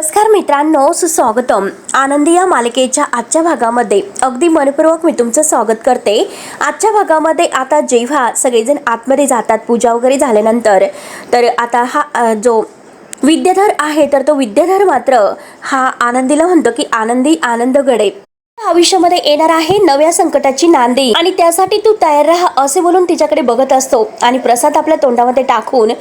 नमस्कार मित्रांनो, सुस्वागतम. आनंदी या मालिकेच्या आजच्या भागामध्ये अगदी मनपूर्वक मी तुमचं स्वागत करते. आजच्या भागामध्ये आता जेव्हा सगळेजण आतमध्ये जातात पूजा वगैरे झाल्यानंतर, तर आता हा जो विद्याधर आहे तर तो विद्याधर मात्र हा आनंदीला म्हणतो की आनंदी, आनंद गडे, भविष्यामध्ये येणार आहे नव्या संकटाची नांदी आणि त्यासाठी तू तयार राहा असे बोलून तिच्याकडे बघत असतो. आणि प्रसाद आपल्या तोंडामध्ये टाकून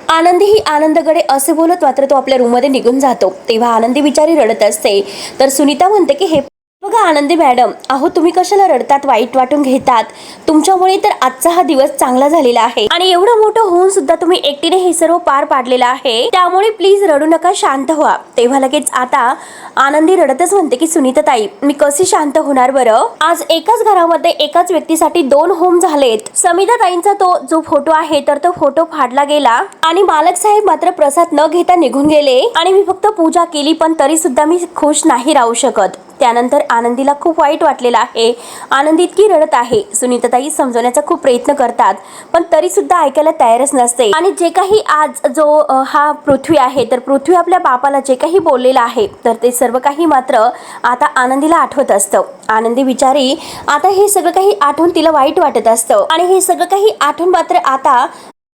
आनंदी ही आनंदगडे असे बोलत मात्र तो आपल्या रूममध्ये निघून जातो. तेव्हा आनंदी बिचारी रडत असते. तर सुनीता म्हणते की हे बघा आनंदी मॅडम, अहो तुम्ही कशाला रडतात, वाईट वाटून घेतात? तुमच्यामुळे तर आजचा हा दिवस चांगला झालेला आहे आणि एवढं मोठं होऊन सुद्धा तुम्ही एकटीने हे सर्व पार पाडलेलं आहे, त्यामुळे प्लीज रडू नका, शांत व्हा. तेव्हा लगेच आता आनंदी रडतच म्हणते की सुनीता ताई, मी कशी शांत होणार बरं? आज एकाच घरामध्ये एकाच व्यक्तीसाठी 2 होम झालेत. समिता ताईंचा तो जो फोटो आहे तर तो फोटो फाडला गेला आणि मालक साहेब मात्र प्रसाद न घेता निघून गेले आणि मी फक्त पूजा केली, पण तरी सुद्धा मी खुश नाही राहू शकत. त्यानंतर आनंदीला खूप वाईट वाटलेलं आहे. आनंदी इतकी रडत आहे. सुनीताताई समजवण्याचा खूप प्रयत्न करतात, पण तरी सुद्धा ऐकायला तयारच नसते. आणि जे काही आज जो हा पृथ्वी आहे तर पृथ्वी आपल्या बापाला जे काही बोललेलं आहे तर ते सर्व काही मात्र आता आनंदीला आठवत असतं. आनंदी बिचारी आता हे सगळं काही आठवून तिला वाईट वाटत असतं आणि हे सगळं काही आठवून मात्र आता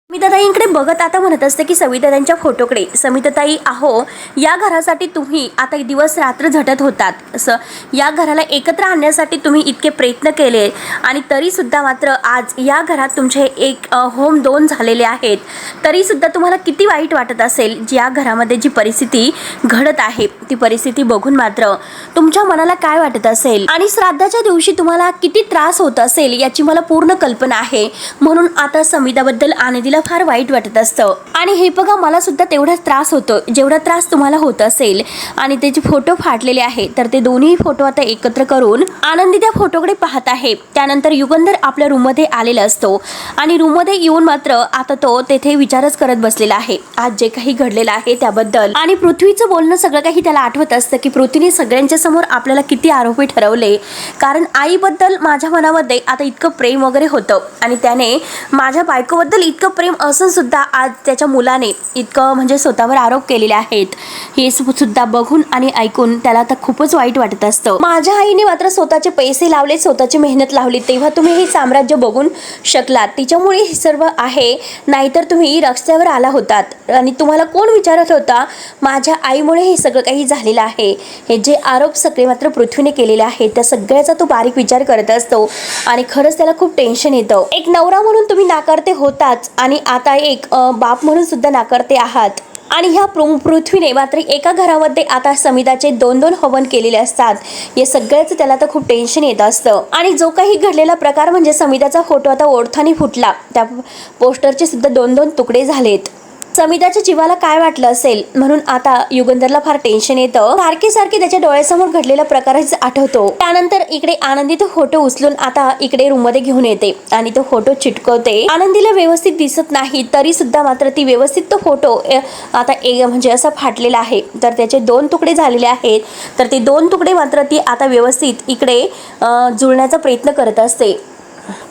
समिताताईंकडे बघत आता म्हणत असते की समिताताईंच्या फोटोकडे, समिताताई अहो या घरासाठी तुम्ही आता दिवस रात्र झटत होतात, असं या घराला एकत्र आणण्यासाठी तुम्ही इतके प्रयत्न केले आणि तरी सुद्धा मात्र आज या घरात तुमचे एक होम 2 झालेले आहेत. तरी सुद्धा तुम्हाला किती वाईट वाटत असेल. या घरामध्ये जी परिस्थिती घडत आहे ती परिस्थिती बघून मात्र तुमच्या मनाला काय वाटत असेल आणि श्राद्धाच्या दिवशी तुम्हाला किती त्रास होत असेल याची मला पूर्ण कल्पना आहे. म्हणून आता समिताबद्दल आनंदीला फार वाईट वाटत असतं आणि हे बघा मला सुद्धा तेवढाच त्रास होतो जेवढा त्रास तुम्हाला होत असेल. आणि त्याचे फोटो फाटलेले आहे तर ते दोन्ही फोटो आता एकत्र करून आनंदी त्या फोटोकडे पाहत आहे. त्यानंतर युगंधर आपल्या रूममध्ये आलेला असतो आणि रूममध्ये येऊन मात्र आता तो तेथे विचारच करत बसलेला आहे आज जे काही घडलेलं आहे त्याबद्दल. आणि पृथ्वीचं बोलणं सगळं काही त्याला आठवत असतं की पृथ्वीने सगळ्यांच्या समोर आपल्याला किती आरोपी ठरवले, कारण आईबद्दल माझ्या मनामध्ये आता इतकं प्रेम वगैरे होतं आणि त्याने माझ्या बायकोबद्दल इतकं प्रेम असून सुद्धा आज त्याच्या मुलाने इतकं म्हणजे स्वतःवर आरोप केलेले आहेत. हे सुद्धा बघून आणि ऐकून त्याला आता खूपच वाईट वाटत असतं. माझ्या आईने मात्र स्वतःचे पैसे लावले, स्वतःची मेहनत लावली, तेव्हा तुम्ही हे साम्राज्य बघून शकलात. तिच्यामुळे हे सर्व आहे, नाहीतर तुम्ही रस्त्यावर आला होतात आणि तुम्हाला कोण विचारत होता? माझ्या आईमुळे हे सगळं काही झालेलं आहे. हे जे आरोप सगळे मात्र पृथ्वीने केलेले आहेत त्या सगळ्याचा तो बारीक विचार करत असतो आणि खरंच त्याला खूप टेन्शन येतं. एक नवरा म्हणून तुम्ही नाकारते होताच आणि आता एक बाप म्हणून सुद्धा नाकारते आहात. आणि ह्या पृथ्वीने मात्र एका घरामध्ये आता समिताचे 2 हवन केलेले असतात. या सगळ्याचं त्याला तर खूप टेन्शन येत असतं. आणि जो काही घडलेला प्रकार म्हणजे समिताचा फोटो आता ओळखाने फुटला, त्या पोस्टरचे सुद्धा 2 तुकडे झालेत. समिताच्या जीवाला काय वाटलं असेल म्हणून आता युगंधरला फार टेन्शन येतं. सारखे त्याच्या डोळ्यासमोर घडलेला प्रकारच आठवतो. त्यानंतर इकडे आनंदी तो फोटो उचलून आता इकडे रूम मध्ये घेऊन येते आणि तो फोटो चिटकवते. आनंदीला व्यवस्थित दिसत नाही तरी सुद्धा मात्र ती व्यवस्थित तो फोटो आता म्हणजे असा फाटलेला आहे तर त्याचे 2 तुकडे झालेले आहेत. तर ते 2 तुकडे मात्र ती आता व्यवस्थित इकडे जुळण्याचा प्रयत्न करत असते.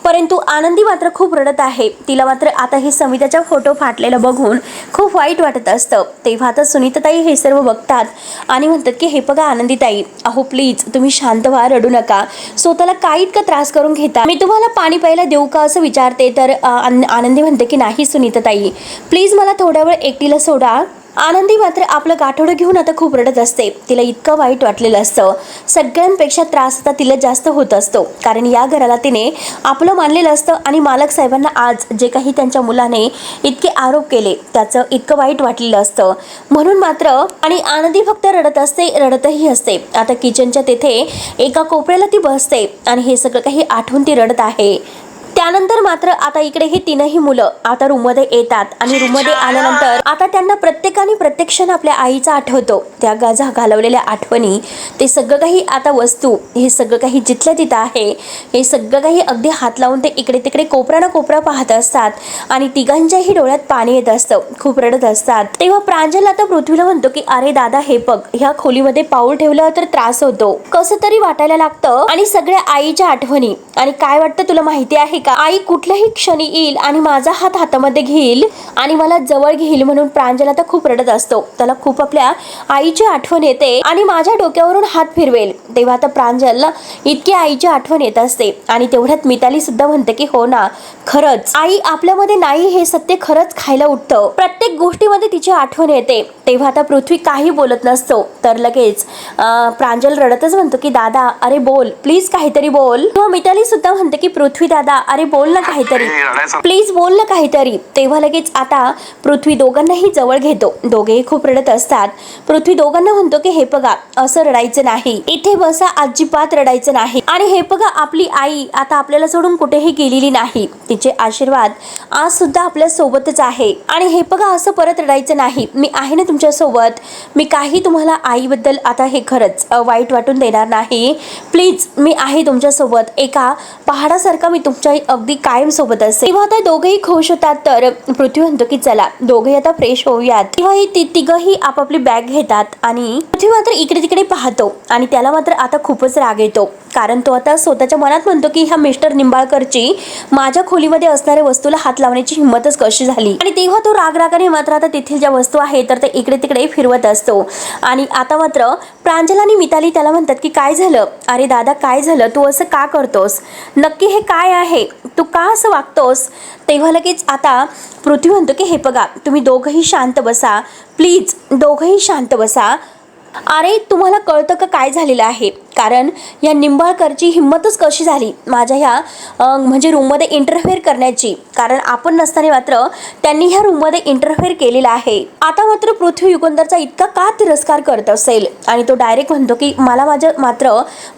परंतु आनंदी मात्र खूप रडत आहे. तिला मात्र आता हे समिताचा फोटो फाटलेला बघून खूप वाईट वाटत असतं. तेव्हा आता सुनीताताई हे सर्व बघतात आणि म्हणतात की हे बघा आनंदीताई, अहो प्लीज तुम्ही शांत व्हा, रडू नका, स्वतःला काय इतका त्रास करून घेता, मी तुम्हाला पाणी प्यायला देऊ का असं विचारते. तर आनंदी म्हणते की नाही सुनीताताई, प्लीज मला थोड्या वेळ एकटीला सोडा. आनंदी मात्र आपलं गाठोडं घेऊन आता खूप रडत असते. तिला इतकं वाईट वाटलेलं असतं. सगळ्यांपेक्षा त्रास आता तिला जास्त होत असतो, कारण या घराला तिने आपलं मानलेलं असतं आणि मालक साहेबांना आज जे काही त्यांच्या मुलाने इतके आरोप केले त्याचं इतकं वाईट वाटलेलं असतं. म्हणून मात्र आणि आनंदी फक्त रडत असते, रडतही असते. आता किचनच्या तेथे एका कोपऱ्याला ती बसते आणि हे सगळं काही आठवून ती रडत आहे. त्यानंतर मात्र आता इकडे ही 3ही मुलं आता रूममध्ये येतात आणि रूममध्ये आल्यानंतर आता त्यांना प्रत्येकाने प्रत्येक क्षण आपल्या आईचा आठवतो. त्या गाजा घालवलेल्या आठवणी, ते सगळं काही आता वस्तू, हे सगळं काही जिथल्या तिथं आहे, हे सगळं काही अगदी हात लावून ते इकडे तिकडे कोपरा ना कोपरा पाहत असतात आणि तिघांच्याही डोळ्यात पाणी येत असतं, खूप रडत असतात. तेव्हा प्रांजल आता पृथ्वीला म्हणतो की अरे दादा हे बघ, ह्या खोलीमध्ये पाऊल ठेवलं तर त्रास होतो, कसं तरी वाटायला लागतं आणि सगळ्या आईच्या आठवणी. आणि काय वाटतं तुला माहिती आहे का, का आई कुठल्याही क्षणी येईल आणि माझा हात हातामध्ये घेईल आणि मला जवळ घेईल म्हणून प्रांजल आता खूप रडत असतो. त्याला खूप आपल्या आईची आठवण येते आणि माझ्या डोक्यावरून हात फिरवेल. तेव्हा आता प्रांजलला इतकी आईची आठवण येत असते आणि तेवढ्यात मिताली सुद्धा म्हणते की हो ना, खरंच आई आपल्यामध्ये नाही हे सत्य खरंच खायला उठतं. प्रत्येक गोष्टीमध्ये तिची आठवण येते. तेव्हा आता पृथ्वी काही बोलत नसतो तर लगेच प्रांजल रडतच म्हणतो की दादा अरे बोल प्लीज, काहीतरी बोल. तेव्हा मिताली सुद्धा म्हणते की पृथ्वी दादा अरे बोल ना काहीतरी, प्लीज बोल ना काहीतरी. तेव्हा लगेच आता पृथ्वी दोघांनाही जवळ घेतो. दोघेही खूप रडत असतात. पृथ्वी दोघांना म्हणतो की हे बघा असं रडायचं नाही, इथे बसा, अजिबात रडायचं नाही. आणि हे बघा आपली आई आता आपल्याला सोडून कुठेही गेलेली नाही. तिचे आशीर्वाद आज सुद्धा आपल्या सोबतच आहे. आणि हे बघा असं परत रडायचं नाही, मी आहे ना तुमच्या सोबत. मी काही तुम्हाला आईबद्दल आता हे खरंच वाईट वाटून देणार नाही. प्लीज मी आहे तुमच्या सोबत. एका पहाडासारखा मी तुमच्या अगदी कायम सोबत असेल. तेव्हा आता दोघेही खुश होतात. तर पृथ्वी म्हणतो की चला दोघेही आता फ्रेश होऊयात. तेव्हा ही तिघही आपापली बॅग घेतात आणि पृथ्वी मात्र इकडे तिकडे पाहतो आणि त्याला मात्र आता खूपच राग येतो. कारण तो आता स्वतःच्या मनात म्हणतो की ह्या मिस्टर निंबाळकरची माझ्या खोलीमध्ये असणाऱ्या वस्तूला हात लावण्याची हिंमतच कशी झाली. आणि तेव्हा तो रागाने मात्र आता तेथील ज्या वस्तू आहेत तर ते इकडे तिकडे फिरवत असतो. आणि आता मात्र प्रांजल आणि मिताली त्याला म्हणतात की काय झालं, अरे दादा काय झालं, तू असं का करतोस, नक्की हे काय आहे, तू का असं वागतोस. तेव्हा लगेच आता पृथ्वी म्हणतो की हे बघा तुम्ही दोघंही शांत बसा, प्लीज दोघंही शांत बसा. अरे तुम्हाला कळतं का काय झालेलं आहे, कारण या निंबाळकरची हिंमतच कशी झाली माझ्या ह्या म्हणजे रूममध्ये इंटरफेअर करण्याची. कारण आपण नसताना मात्र त्यांनी ह्या रूममध्ये इंटरफेअर केलेला आहे. आता मात्र पृथ्वी युगंधरचा इतका का तिरस्कार करत असेल. आणि तो डायरेक्ट म्हणतो की मला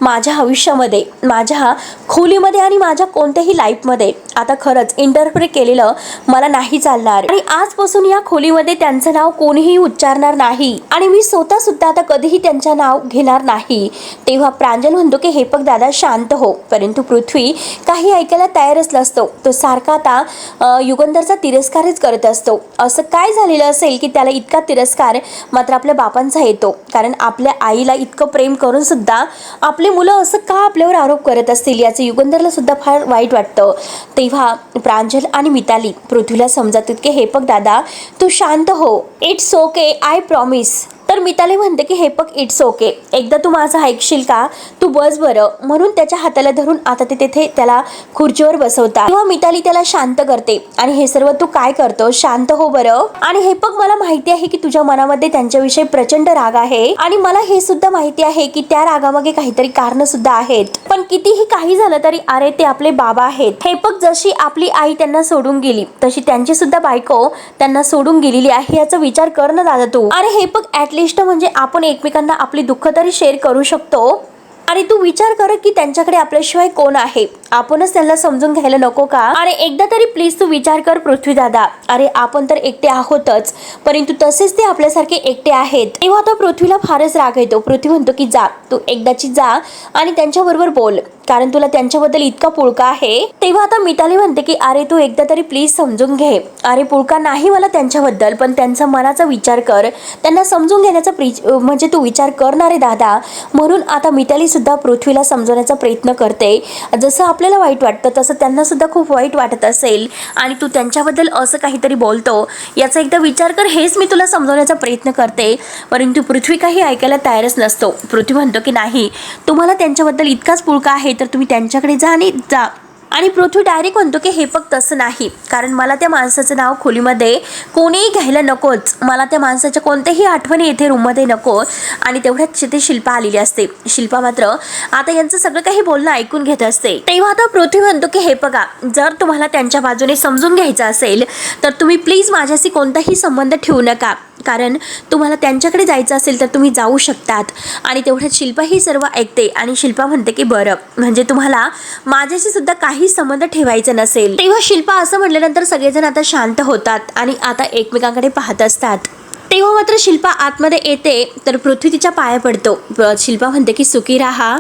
माझ्या आयुष्यामध्ये, माझ्या खोलीमध्ये आणि माझ्या कोणत्याही लाईफमध्ये आता खरंच इंटरफेअर केलेलं मला नाही चालणार. आणि आजपासून या खोलीमध्ये त्यांचं नाव कोणीही उच्चारणार नाही आणि मी स्वतः सुद्धा आता कधीही त्यांचं नाव घेणार नाही. तेव्हा प्रांजल म्हणतो की हे बघ दादा शांत हो. परंतु पृथ्वी काही ऐकायला तयारच नसतो. तो सारखा आता युगंधरचा तिरस्कारच करत असतो. असं काय झालेलं असेल की त्याला इतका तिरस्कार मात्र आपल्या बापांचा येतो. कारण आपल्या आईला इतकं प्रेम करून सुद्धा आपले मुलं असं का आपल्यावर आरोप करत असतील याचं युगंधरला सुद्धा फार वाईट वाटतं. तेव्हा प्रांजल आणि मिताली पृथ्वीला समजतात की हे बघ दादा तू शांत हो, इट्स ओके, आय प्रॉमिस. तर मिताली म्हणते की हे बघ इट्स ओके, एकदा तू माझं ऐकशील का, तू बस बरं. म्हणून त्याच्या हाताला धरून आता ते तिथे त्याला खुर्चीवर बसवतात. तेव्हा मिताली त्याला शांत करते आणि हे सर्व तू काय करतो, शांत हो बरं. आणि हे बघ मला माहिती आहे की तुझ्या मनामध्ये त्यांच्याविषयी प्रचंड राग आहे आणि मला हे सुद्धा माहिती आहे की त्या रागामागे काहीतरी कारण सुद्धा आहेत. पण कितीही काही झालं तरी अरे ते आपले बाबा आहेत. हे बघ जशी आपली आई त्यांना सोडून गेली तशी त्यांची सुद्धा बायको त्यांना सोडून गेलेली आहे याचा विचार कर ना दादा तू. अरे हे बघ ऍटलिस्ट म्हणजे आपण एकमेकांना आपली दुःख तरी शेअर करू शकतो. आणि तू विचार कर की त्यांच्याकडे आपल्याशिवाय कोण आहे, आपणच त्यांना समजून घ्यायला नको का. अरे एकदा तरी प्लीज तू विचार कर पृथ्वी दादा. अरे आपण तर एकटे आहोतच परंतु तसेच ते आपल्यासारखे एकटे आहेत. तेव्हा आता पृथ्वीला फारच राग येतो. पृथ्वी म्हणतो की जा तू एकदाची जा आणि त्यांच्याबरोबर बोल, कारण तुला त्यांच्याबद्दल इतका पुळका आहे. तेव्हा आता मिताली म्हणते की अरे तू एकदा तरी प्लीज समजून घे. अरे पुळका नाही मला त्यांच्याबद्दल, पण त्यांचा मनाचा विचार कर, त्यांना समजून घेण्याचा म्हणजे तू विचार करणार आहे दादा. म्हणून आता मिताली सुद्धा पृथ्वीला समजवण्याचा प्रयत्न करते. जसं आपल्याला वाईट वाटतं तसं त्यांना सुद्धा खूप वाईट वाटत असेल आणि तू त्यांच्याबद्दल असं काहीतरी बोलतो याचा एकदा विचार कर, हेच मी तुला समजवण्याचा प्रयत्न करते. परंतु पृथ्वी काही ऐकायला तयारच नसतो. पृथ्वी म्हणतो की नाही तुम्हाला त्यांच्याबद्दल इतकाच पुळका आहे तर तुम्ही त्यांच्याकडे जा आणि जा. आणि पृथ्वी डायरेक्ट म्हणतो की हे फक्त तसं नाही, कारण मला त्या माणसाचं नाव खोलीमध्ये कोणीही घ्यायला नकोच, मला त्या माणसाच्या कोणत्याही आठवणी येथे रूममध्ये नको. आणि तेवढ्यात तिथे शिल्पा आलेली असते. शिल्पा मात्र आता यांचं सगळं काही बोलणं ऐकून घेत असते. तेव्हा आता पृथ्वी म्हणतो की हे बघा जर तुम्हाला त्यांच्या बाजूने समजून घ्यायचं असेल तर तुम्ही प्लीज माझ्याशी कोणताही संबंध ठेवू नका, कारण तुम्हाला त्यांच्याकडे जायचं असेल तर तुम्ही जाऊ शकतात. आणि तेवढ्यात शिल्पा ही सर्व ऐकते आणि शिल्पा म्हणते की बरं म्हणजे तुम्हाला माझ्याशी सुद्धा काही संबंध ठेवायचा नसेल. तेव्हा शिल्पा असं म्हटल्यानंतर सगळेजण आता शांत होतात आणि आता एकमेकांकडे पाहत असतात. तेव्हा मात्र शिल्पा आतमध्ये येते तर पृथ्वी तिच्या पाया पडतो. शिल्पा म्हणते की सुखी राहा.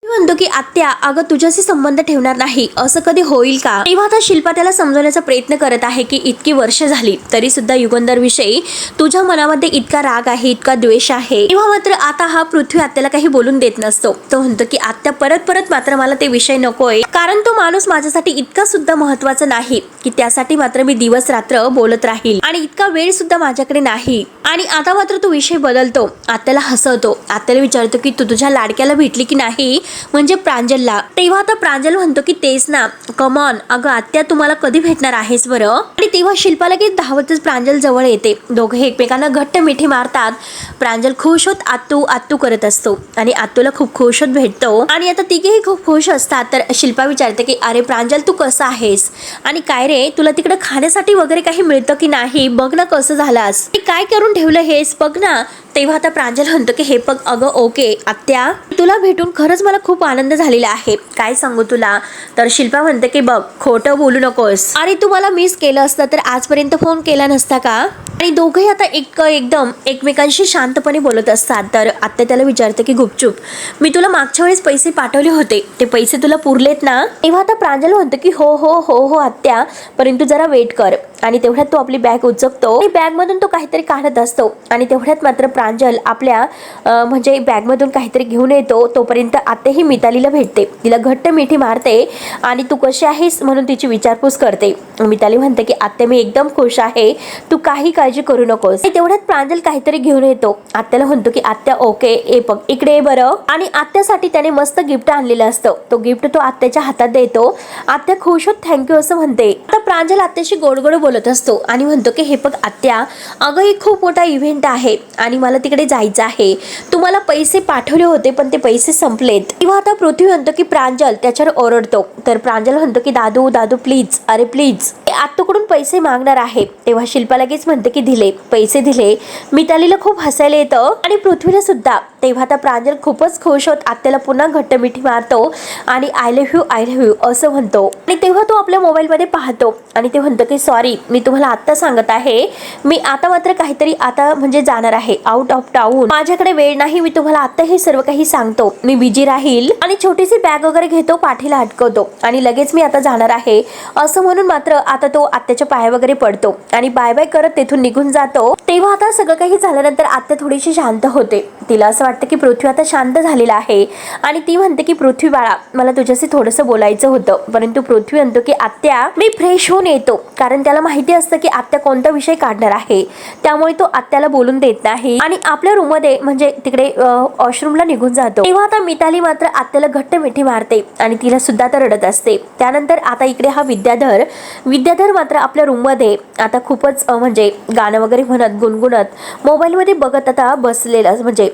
म्हणतो की आत्या अगं तुझ्याशी संबंध ठेवणार नाही असं कधी होईल का. तेव्हा आता शिल्पा त्याला समजवण्याचा प्रयत्न करत आहे की इतकी वर्ष झाली तरी सुद्धा युगंधर विषयी तुझ्या मनामध्ये इतका राग आहे, इतका द्वेष आहे. तेव्हा मात्र आता हा पृथ्वी आत्याला काही बोलून देत नसतो. तो म्हणतो की आत्या परत मात्र मला ते विषय नकोय. कारण तो माणूस माझ्यासाठी इतका सुद्धा महत्वाचा नाही की त्यासाठी मात्र मी दिवस रात्र बोलत राहील, आणि इतका वेळ सुद्धा माझ्याकडे नाही. आणि आता मात्र तो विषय बदलतो. आत्याला हसवतो. आत्याला विचारतो की तू तुझ्या लाडक्याला भेटली की नाही, म्हणजे प्रांजलला. तेव्हा आता प्रांजल म्हणतो की तेच ना, कमॉन अगं आत्या, तुम्हाला कधी भेटणार आहेस बरं. आणि तेव्हा शिल्पा लगेच धावतच प्रांजल जवळ येते. दोघे एकमेकांना घट्ट मिठी मारतात. प्रांजल खुश होत आत्तू आत्तू करत असतो आणि आत्तूला खूप खुश होत भेटतो. आणि आता तिघेही खूप खुश असतात. तर शिल्पा विचारते की अरे प्रांजल, तू कसं आहेस, आणि काय रे, तुला तिकडे खाण्यासाठी वगैरे काही मिळतं की नाही, बघ ना कसं झालास, काय करून ठेवलं हेस, बघ ना. तेव्हा आता प्रांजल म्हणतो की हे बघ अगं ओके आत्या, तुला भेटून खरंच मला खूप आनंद झालेला आहे, काय सांगू तुला. तर शिल्पा म्हणते की बघ खोटं बोलू नकोस, अरे तू मला मिस केलं असतं तर आजपर्यंत फोन केला नसता का. आणि दोघंही आता एकदम एकमेकांशी शांतपणे बोलत असतात. तर आत्या त्याला विचारते की गुपचूप, मी तुला मागच्या वेळेस पैसे पाठवले होते, ते पैसे तुला पुरलेत ना. तेव्हा आता प्रांजल म्हणतो की हो हो हो हो आत्या, परंतु जरा वेट कर. आणि तेवढ्यात तो आपली बॅग उचकतो. बॅग मधून तो काहीतरी काढत असतो. आणि तेवढ्यात मात्र प्रांजल आपल्या म्हणजे बॅग मधून काहीतरी घेऊन येतो. तोपर्यंत आत्या ही मितालीला भेटते. तिला घट्ट मिठी मारते आणि तू कशी आहेस म्हणून तिची विचारपूस करते. मिताली म्हणते की आत्या, मी एकदम खुश आहे, तू काही काळजी करू नकोस. तेवढ्यात प्रांजल काहीतरी घेऊन येतो. आत्याला म्हणतो की आत्या ओके, ए बघ इकडे बरं. आणि आत्यासाठी त्याने मस्त गिफ्ट आणलेलं असतं. तो गिफ्ट तो आत्याच्या हातात देतो. आत्या खुश होत थँक्यू असं म्हणते. आता प्रांजल आत्याशी गोड गोड बोलत असतो आणि म्हणतो की हे बघ आत्या, अगं एक खूप मोठा इव्हेंट आहे आणि मला तिकडे जायचं आहे. तुम्हाला पैसे पाठवले होते पण ते पैसे संपलेत. तेव्हा आता पृथ्वी म्हणतो की प्रांजल त्याच्यावर ओरडतो. तर प्रांजल म्हणतो की दादू दादू प्लीज, अरे प्लीज, आत्तूकडून पैसे मागणार आहे. तेव्हा शिल्पा लगेच म्हणते की दिले, पैसे दिले. मितालीला खूप हसायला येतं आणि पृथ्वीला सुद्धा. तेव्हा आता प्रांजल खूपच खुश होत आत्याला पुन्हा घट्ट मिठी मारतो आणि आय लव्ह यू असं म्हणतो. आणि तेव्हा तो आपल्या मोबाईल मध्ये पाहतो आणि ते म्हणतो की सॉरी, मी तुम्हाला आत्ता सांगत आहे, मी आता मात्र काहीतरी आता म्हणजे जाणार आहे आउट ऑफ टाउन, माझ्याकडे वेळ नाही, मी तुम्हाला आता हे सर्व काही सांगतो, मी बिझी राहील. आणि छोटीशी बॅग वगैरे घेतो, पाठीला अटकवतो आणि लगेच मी आता जाणार आहे असं म्हणून मात्र आता तो आत्याच्या पाया वगैरे पडतो आणि बाय बाय करत तेथून निघून जातो. तेव्हा आता सगळं काही झाल्यानंतर आत्या थोडीशी शांत होते. तिला असं वाटतं की पृथ्वी आता शांत झालेला आहे आणि ती म्हणते की पृथ्वी बाळा, मला तुझ्याशी थोडंसं बोलायचं होतं. परंतु पृथ्वी म्हणतो की आत्या, मी फ्रेश होऊन येतो. कारण त्याला माहिती असतं की आत्या कोणता विषय काढणार आहे, त्यामुळे तो आत्याला बोलून देत नाही आणि आपल्या रूम मध्ये म्हणजे तिकडे वॉशरूमला निघून जातो. तेव्हा आता मिताली मात्र आत्याला घट्ट मिठी मारते आणि तिला सुद्धा तर रडत असते. त्यानंतर आता इकडे हा विद्याधर मात्र आपल्या रूम मध्ये आता खूपच म्हणजे गाणं वगैरे म्हणत गुणगुणत मोबाईल मध्ये बघत आता बसलेला म्हणजे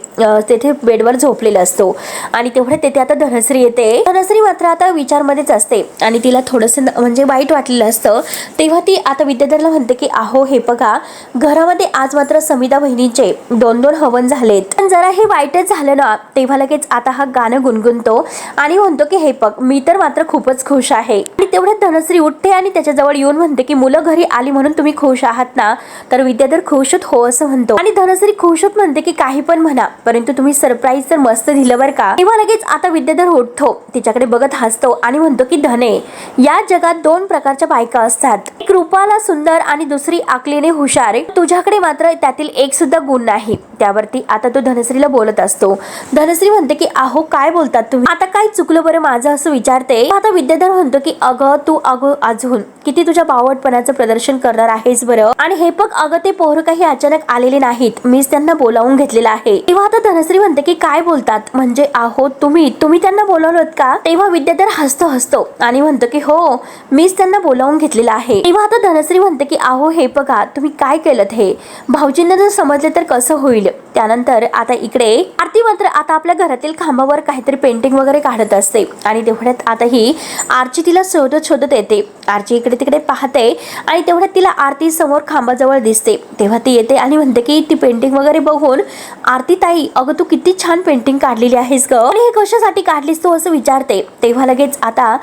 तेथे बेडवर झोपलेला असतो. आणि तेवढ्यात तेथे आता धनश्री येते. धनश्री मात्र आता विचारमध्येच असते आणि तिला थोडंसं म्हणजे वाईट वाटलेलं असतं. तेव्हा ती आता विद्याधरला म्हणते की अहो हे बघा, घरामध्ये आज मात्र समिता बहिणींचे 2-2 हवन झालेत, पण जरा हे वाईटच झालं ना. तेव्हा लगेच आता हा गाणं गुणगुणतो आणि म्हणतो की हे बघ, मी तर मात्र खूपच खुश आहे. आणि तेवढ्यात धनश्री उठते आणि त्याच्याजवळ येऊन म्हणते की मुलं घरी आली म्हणून तुम्ही खुश आहात ना. तर विद्याधर खुश होत हो असं म्हणतो आणि धनश्री खुश होत म्हणते की काही पण म्हणा, परंतु तुम्ही सरप्राईज तर मस्त दिलं बरं का. तेव्हा लगेच आता विद्याधर उठतो, तिच्याकडे बघत हसतो आणि म्हणतो की धने, या जगात 2 प्रकारच्या बायका असतात, एक रूपाला सुंदर आणि दुसरी आकलीने हुशार. तुझ्याकडे मात्र त्यातील एक सुद्धा गुण नाही. त्यावरती आता तो धनश्रीला बोलत असतो. धनश्री म्हणते की अहो काय बोलतात तुम्ही, आता काय चुकलं बरं माझं असं विचारते. आता विद्याधर म्हणतो की अगं तू अजून किती तुझ्या बावटपणाचं प्रदर्शन करणार आहेस बरं. आणि हे बघ अगं, ते पोरं काही अचानक आलेले नाहीत, मीच त्यांना बोलावून घेतलेलं आहे. तेव्हा आता धनश्री म्हणते की काय बोलतात, म्हणजे अहो तुम्ही त्यांना बोलावलं का. तेव्हा विद्याधर हसतो आणि म्हणतो की हो, मीच त्यांना बोलावून घेतलेलं आहे. तेव्हा आता धनश्री म्हणते की अहो हे बघा, तुम्ही काय केलं, हे भाऊजींना जर समजले तर कसं होईल. त्यानंतर आता इकडे आरती मात्र आता आपल्या घरातील खांबावर काहीतरी पेंटिंग वगैरे काढत असते आणि तेवढ्यात आता ही आरची तिला शोधत येते. आरची इकडे तिकडे पाहते आणि तेवढ्यात तिला आरती समोर खांबाजवळ दिसते. तेव्हा ती येते आणि म्हणते की ती पेंटिंग वगैरे बघून, आरती ताई अगं तू किती छान पेंटिंग काढलेली आहेस ग, आणि हे कशासाठी काढलीस तू असं विचारते. तेव्हा लगेच आता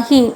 ही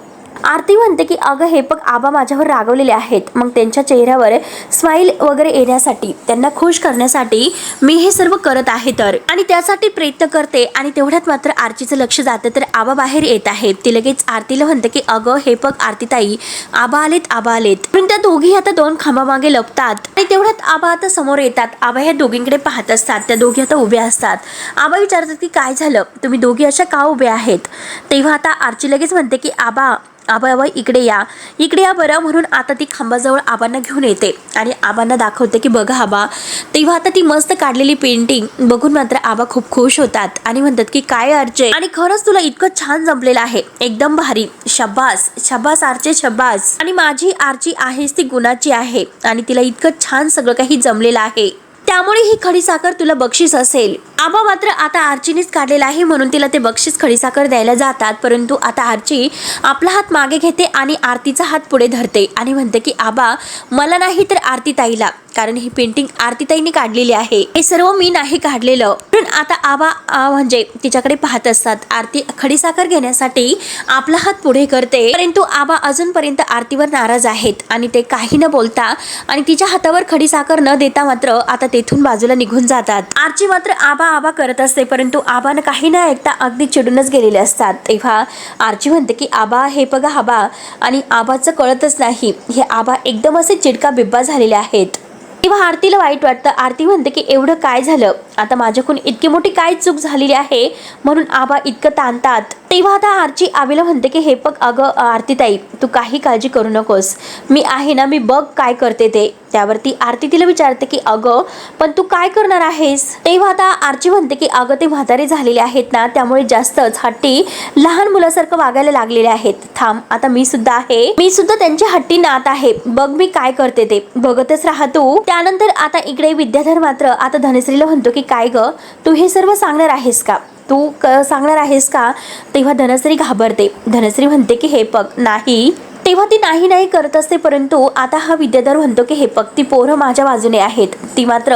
आरती म्हणते की अगं हे बघ आबा माझ्यावर रागवलेले आहेत, मग त्यांच्या चेहऱ्यावर स्माइल वगैरे येण्यासाठी, त्यांना खुश करण्यासाठी मी हे सर्व करत आहे तर, आणि त्यासाठी प्रयत्न करते. आणि तेवढ्यात मात्र आरतीचं लक्ष जातं तर आबा बाहेर येत आहेत. ती लगेच आरतीला म्हणते की अगं हे बघ आरतीताई, आबा आलेत आबा आलेत. पण त्या दोघी आता दोन खांबामागे लपतात. आणि तेवढ्यात आबा आता समोर येतात. आबा ह्या दोघींकडे पाहत असतात. त्या दोघी आता उभ्या असतात. आबा विचारतात की काय झालं, तुम्ही दोघी अशा का उभ्या आहेत. तेव्हा आता आरती लगेच म्हणते की आबा आबा इकडे या बरं, म्हणून आता ती खांबाजवळ आबांना घेऊन येते आणि आबांना दाखवते की बघा आबा. तेव्हा आता ती मस्त काढलेली पेंटिंग बघून मात्र आबा खूप खुश होतात आणि म्हणतात की काय आरचे, आणि खरंच तुला इतकं छान जमलेलं आहे, एकदम भारी, शब्बास शब्बास आरचे शब्बास. आणि माझी आरची आहेस ती गुणाची आहे आणि तिला इतकं छान सगळं काही जमलेलं आहे, त्यामुळे ही खडीसाखर तुला बक्षीस असेल. आबा मात्र आता आर्चीनेच काढलेला आहे म्हणून तिला ते बक्षीस खडीसाखर द्यायला जातात. परंतु आता आर्ची आपला हात मागे घेते आणि आरतीचा हात पुढे धरते आणि म्हणते की आबा मला नाही तर आरतीताईला, कारण ही पेंटिंग आरतीताईने काढलेली आहे, हे सर्व मी नाही काढलेलं. पण आता आबा म्हणजे तिच्याकडे पाहत असतात. आरती खडीसाखर घेण्यासाठी आपला हात पुढे करते, परंतु आबा अजूनपर्यंत आरतीवर नाराज आहेत आणि ते काही न बोलता आणि तिच्या हातावर खडीसाखर न देता मात्र आता तेथून बाजूला निघून जातात. आरची मात्र आबा आबा करत असते, परंतु आबानं काही न ऐकता अगदी चिडूनच गेलेले असतात. तेव्हा आरची म्हणते की आबा हे बघा आबा, आणि आबाचं कळतच नाही, हे आबा एकदम असे चिडका बिब्बा झालेले आहेत. तेव्हा आरतीला वाईट वाटतं. आरती म्हणते की एवढं काय झालं, आता माझ्याकडून इतकी मोठी काय चूक झालेली आहे म्हणून आबा इतकं ताणतात. तेव्हा आता आरची आबीला म्हणते की हे बघ अगं आरतीताई, तू काही काळजी करू नकोस, मी आहे ना, मी बघ काय करते ते. त्यावरती आरती तिला विचारते की अगं पण तू काय करणार आहेस. तेव्हा आता आरची म्हणते की अगं ते म्हातारे झालेले आहेत ना, त्यामुळे जास्तच हट्टी लहान मुलासारखं वागायला लागलेले आहेत. थांब, आता मी सुद्धा आहे, मी सुद्धा त्यांची हट्टी नात आहे, बघ मी काय करते ते, बघतच राहा तू. त्यानंतर आता इकडे विद्याधर मात्र आता धनश्रीला म्हणतो की काय ग, तू हे सर्व सांगणार आहेस का, तू सांगणार आहेस का. तेव्हा धनश्री घाबरते. धनश्री म्हणते की हे बघ नाही. तेव्हा ती नाही नाही करत असते, परंतु आता हा विद्याधर म्हणतो की हे बघ ती पोरं माझ्या बाजूने आहेत, ती मात्र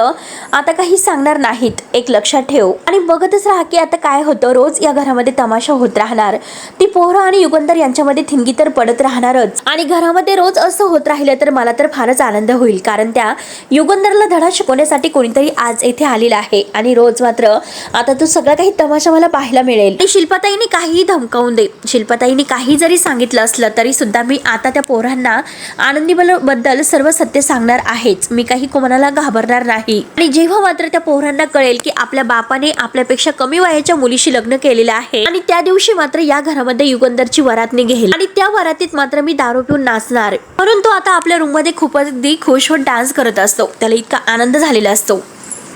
आता काही सांगणार नाहीत, एक लक्षात ठेव. आणि बघतच राहा की आता काय होतं, रोज या घरामध्ये तमाशा होत राहणार, ती पोरं आणि युगंधर यांच्यामध्ये थिंगी तर पडत राहणारच. आणि घरामध्ये रोज असं होत राहिलं तर मला तर फारच आनंद होईल, कारण त्या युगंधरला धडा शिकवण्यासाठी कोणीतरी आज येथे आलेला आहे. आणि रोज मात्र आता तो सगळा काही तमाशा मला पाहायला मिळेल. शिल्पाताईने काहीही धमकावून दे, शिल्पाताईने काही जरी सांगितलं असलं तरी सुद्धा मी आता त्या पोरांना आनंदी बद्दल सर्व सत्य सांगणार आहेच, मी काही कोणाला घाबरणार नाही. आणि जेव्हा मात्र त्या पोरांना कळेल की आपल्या बापाने आपल्यापेक्षा कमी वयाच्या मुलीशी लग्न केलेलं आहे, आणि त्या दिवशी मात्र या घरामध्ये युगंधरची वरात निघेल आणि त्या वरातीत मात्र मी दारू पिऊन नाचणार, म्हणून तो आता आपल्या रूम मध्ये खूप अगदी खुश होऊन डान्स करत असतो, त्याला इतका आनंद झालेला असतो.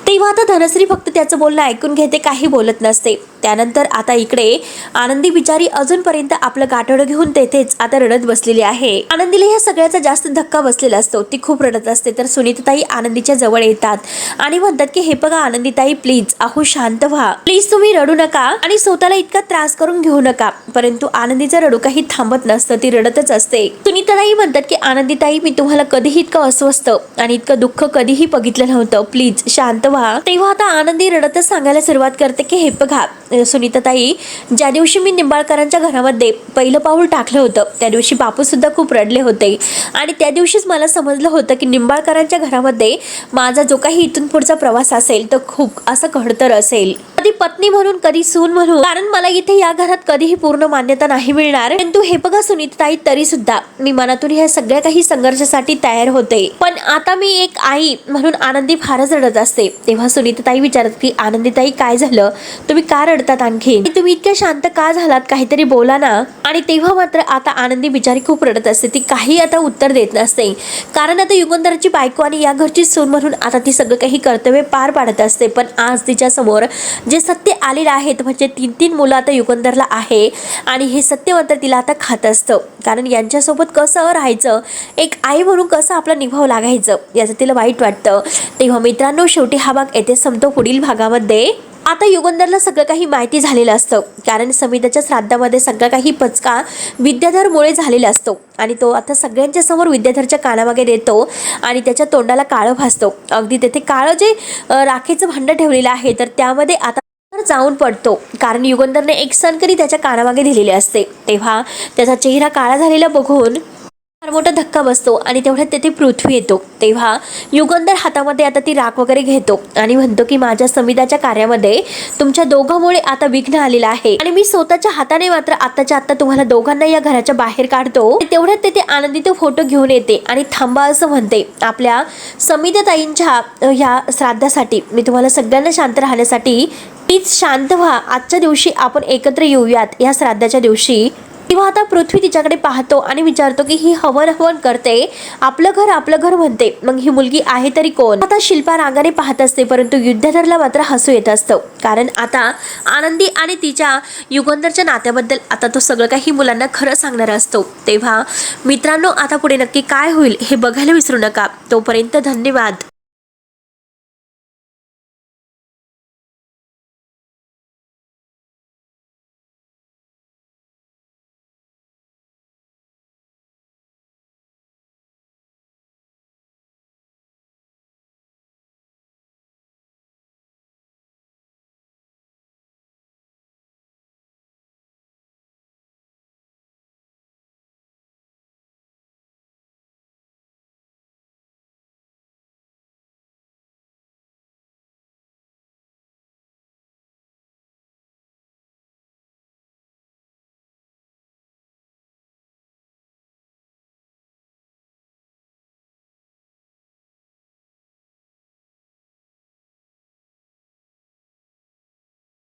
तेव्हा आता धनश्री फक्त त्याचं बोलणं ऐकून घेते, काही बोलत नसते. त्यानंतर आता इकडे आनंदी बिचारी अजूनपर्यंत आपलं गाठोडं घेऊन तेथेच आता रडत बसलेली आहे. आनंदीला या सगळ्याचा जास्त धक्का बसलेला असतो, ती खूप रडत असते. तर सुनीताताई आनंदीच्या जवळ येतात आणि म्हणतात की हे बघा आनंदीताई, प्लीज अहो शांत व्हा, प्लीज तुम्ही रडू नका आणि स्वतःला इतका त्रास करून घेऊ नका. परंतु आनंदीचं रडू काही थांबत नसतं, ती रडतच असते. सुनीताताई म्हणतात की आनंदीताई, मी तुम्हाला कधीही इतकं अस्वस्थ आणि इतकं दुःख कधीही बघितलं नव्हतं, प्लीज शांत व्हा. तेव्हा आता आनंदी रडतच सांगायला सुरुवात करते की हे बघा सुनीताताई, ज्या दिवशी मी निंबाळकरांच्या घरामध्ये पहिलं पाऊल टाकलं होतं त्या दिवशी बापू सुद्धा खूप रडले होते, आणि त्या दिवशीच मला समजलं होतं की निंबाळकरांच्या घरामध्ये माझा जो काही इथून पुढचा प्रवास असेल तो खूप असं खडतर असेल, कधी पत्नी म्हणून कधी सून म्हणून, कारण मला इथे या घरात कधीही पूर्ण मान्यता नाही मिळणार. परंतु हे बघा सुनीताताई, तरी सुद्धा मी मनातून ह्या सगळ्या काही संघर्षासाठी तयार होते, पण आता मी एक आई म्हणून आनंदी फारच रडत असते. तेव्हा सुनीताताई विचारत की आनंदीताई काय झालं, तुम्ही का रडतात, आणखी तुम्ही इतक्या शांत का झालात, काहीतरी बोला ना. आणि तेव्हा मात्र आता आनंदी बिचारी खूप रडत असते, ती काही आता उत्तर देत नसते, कारण आता युगंधरची बायको आणि या घरची सून म्हणून आता ती सगळं काही कर्तव्य पार पाडत असते. पण आज तिच्या समोर जे सत्य आलेलं आहे म्हणजे 3 मुलं आता युगंधरला आहे, आणि हे सत्य मात्र तिला आता खात असतं, कारण यांच्यासोबत कसं राहायचं, एक आई म्हणून कसं आपलं निभाव लागायचं याचं तिला वाईट वाटतं. तेव्हा मित्रांनो, शेवटी हा भाग येथे संपतो. पुढील भागामध्ये आता युगंधरला सगळं काही माहिती झालेलं असतं, कारण समिताच्या श्राद्धामध्ये सगळं काही पचका विद्याधरमुळे झालेला असतो, आणि तो आता सगळ्यांच्या समोर विद्याधरच्या कानामागे देतो आणि त्याच्या तोंडाला काळं भासतो. अगदी तेथे काळं जे राखेचं भांडं ठेवलेलं आहे तर त्यामध्ये आता जाऊन पडतो, कारण युगंधरने एक सनकरी त्याच्या कानामागे दिलेली असते. तेव्हा त्याचा चेहरा काळा झालेला बघून फार मोठा धक्का बसतो आणि तेवढ्यात तेथे पृथ्वी येतो. तेव्हा युगंधर हातामध्ये आता ती राख वगैरे घेतो आणि म्हणतो की माझ्या समिधाच्या कार्यामध्ये तुमच्या दोघांमुळे आता विघ्न आलेला आहे आणि मी स्वतःच्या हाताने मात्र आताच्या आता तुम्हाला दोघांना या घराच्या बाहेर काढतो. तेवढ्यात तेथे आनंदी तो फोटो घेऊन येते आणि थांबा असं म्हणते. आपल्या समिधाताईंच्या या श्राद्धासाठी मी तुम्हाला सगळ्यांना शांत राहण्यासाठी प्लीज शांत व्हा, आजच्या दिवशी आपण एकत्र येऊयात या श्राद्धाच्या दिवशी. तेव्हा आता पृथ्वी तिच्याकडे पाहतो आणि विचारतो की ही हवन हवन करते, आपलं घर म्हणते, मग ही मुलगी आहे तरी कोण. आता शिल्पा रागाने पाहत असते, परंतु युद्धधरला मात्र हसू येत असतं, कारण आता आनंदी आणि तिच्या युगंधरच्या नात्याबद्दल आता तो सगळं काही मुलांना खरं सांगणार असतो. तेव्हा मित्रांनो, आता पुढे नक्की काय होईल हे बघायला विसरू नका. तोपर्यंत धन्यवाद.